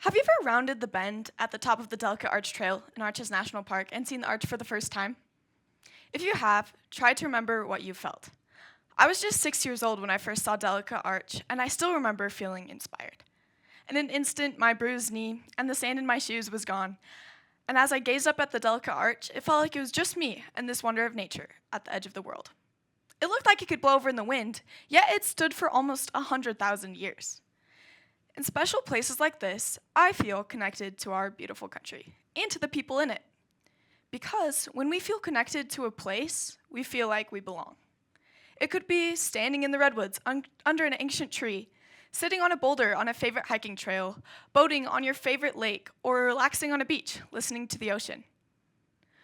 Have you ever rounded the bend at the top of the Delicate Arch Trail in Arches National Park and seen the arch for the first time? If you have, try to remember what you felt. I was just 6 years old when I first saw Delicate Arch, and I still remember feeling inspired. In an instant, my bruised knee and the sand in my shoes was gone, and as I gazed up at the Delicate Arch, it felt like it was just me and this wonder of nature at the edge of the world. It looked like it could blow over in the wind, yet it stood for almost 100,000 years. In special places like this, I feel connected to our beautiful country and to the people in it. Because when we feel connected to a place, we feel like we belong. It could be standing in the redwoods under an ancient tree, sitting on a boulder on a favorite hiking trail, boating on your favorite lake, or relaxing on a beach, listening to the ocean.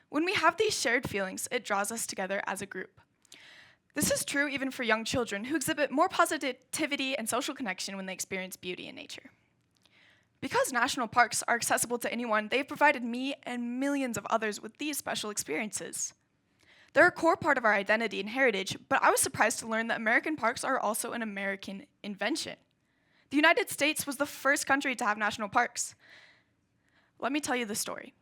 When we have these shared feelings, it draws us together as a group. This is true even for young children who exhibit more positivity and social connection when they experience beauty in nature. Because national parks are accessible to anyone, they've provided me and millions of others with these special experiences. They're a core part of our identity and heritage, but I was surprised to learn that American parks are also an American invention. The United States was the first country to have national parks. Let me tell you the story.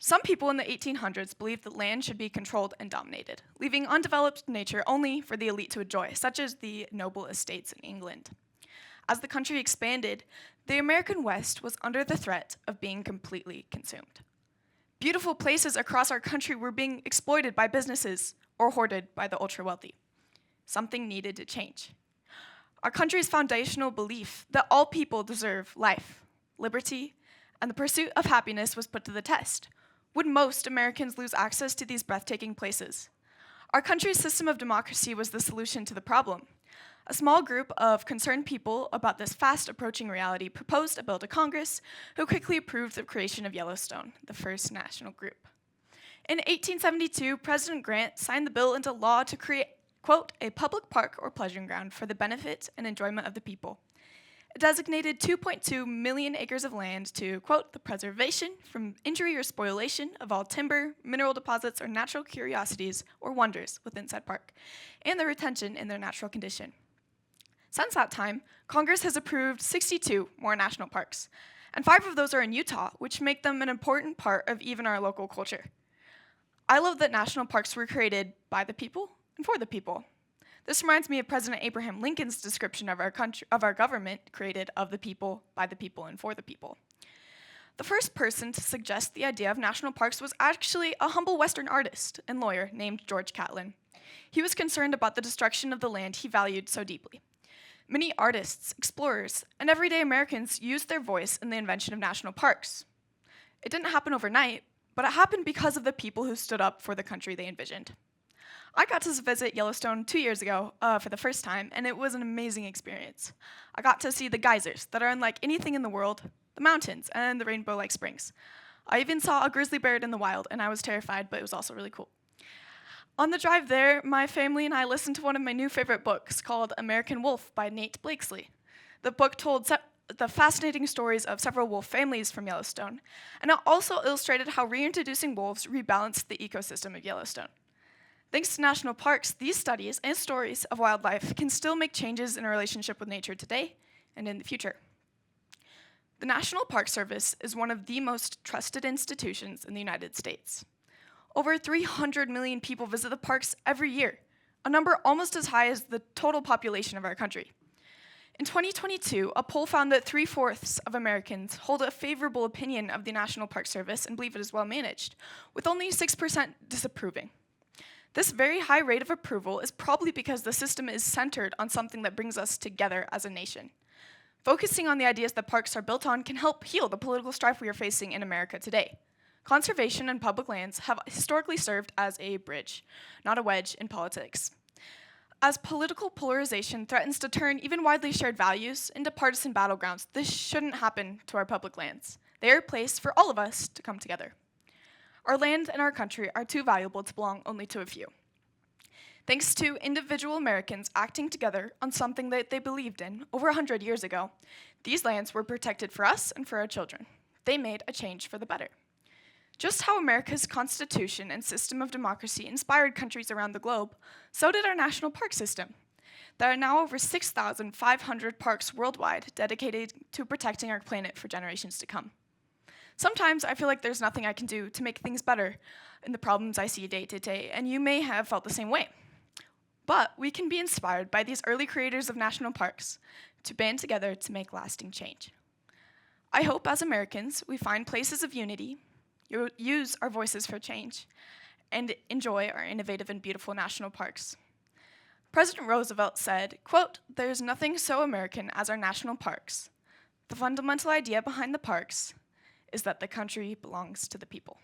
Some people in the 1800s believed that land should be controlled and dominated, leaving undeveloped nature only for the elite to enjoy, such as the noble estates in England. As the country expanded, the American West was under the threat of being completely consumed. Beautiful places across our country were being exploited by businesses or hoarded by the ultra-wealthy. Something needed to change. Our country's foundational belief that all people deserve life, liberty, and the pursuit of happiness was put to the test. Would most Americans lose access to these breathtaking places? Our country's system of democracy was the solution to the problem. A small group of concerned people about this fast approaching reality proposed a bill to Congress, who quickly approved the creation of Yellowstone, the first national group. In 1872, President Grant signed the bill into law to create, quote, a public park or pleasuring ground for the benefit and enjoyment of the people. It designated 2.2 million acres of land to, quote, the preservation from injury or spoliation of all timber, mineral deposits, or natural curiosities or wonders within said park, and their retention in their natural condition. Since that time, Congress has approved 62 more national parks, and 5 of those are in Utah, which make them an important part of even our local culture. I love that national parks were created by the people and for the people. This reminds me of President Abraham Lincoln's description of our government, created of the people, by the people, and for the people. The first person to suggest the idea of national parks was actually a humble Western artist and lawyer named George Catlin. He was concerned about the destruction of the land he valued so deeply. Many artists, explorers, and everyday Americans used their voice in the invention of national parks. It didn't happen overnight, but it happened because of the people who stood up for the country they envisioned. I got to visit Yellowstone 2 years ago for the first time, and it was an amazing experience. I got to see the geysers that are unlike anything in the world, the mountains, and the rainbow-like springs. I even saw a grizzly bear in the wild, and I was terrified, but it was also really cool. On the drive there, my family and I listened to one of my new favorite books called American Wolf by Nate Blakesley. The book told the fascinating stories of several wolf families from Yellowstone, and it also illustrated how reintroducing wolves rebalanced the ecosystem of Yellowstone. Thanks to national parks, these studies and stories of wildlife can still make changes in our relationship with nature today and in the future. The National Park Service is one of the most trusted institutions in the United States. Over 300 million people visit the parks every year, a number almost as high as the total population of our country. In 2022, a poll found that 3/4 of Americans hold a favorable opinion of the National Park Service and believe it is well managed, with only 6% disapproving. This very high rate of approval is probably because the system is centered on something that brings us together as a nation. Focusing on the ideas that parks are built on can help heal the political strife we are facing in America today. Conservation and public lands have historically served as a bridge, not a wedge in politics. As political polarization threatens to turn even widely shared values into partisan battlegrounds, this shouldn't happen to our public lands. They are a place for all of us to come together. Our land and our country are too valuable to belong only to a few. Thanks to individual Americans acting together on something that they believed in over 100 years ago, these lands were protected for us and for our children. They made a change for the better. Just how America's Constitution and system of democracy inspired countries around the globe, so did our national park system. There are now over 6,500 parks worldwide dedicated to protecting our planet for generations to come. Sometimes I feel like there's nothing I can do to make things better in the problems I see day to day, and you may have felt the same way. But we can be inspired by these early creators of national parks to band together to make lasting change. I hope as Americans we find places of unity, use our voices for change, and enjoy our innovative and beautiful national parks. President Roosevelt said, quote, "There's nothing so American as our national parks. The fundamental idea behind the parks is that the country belongs to the people."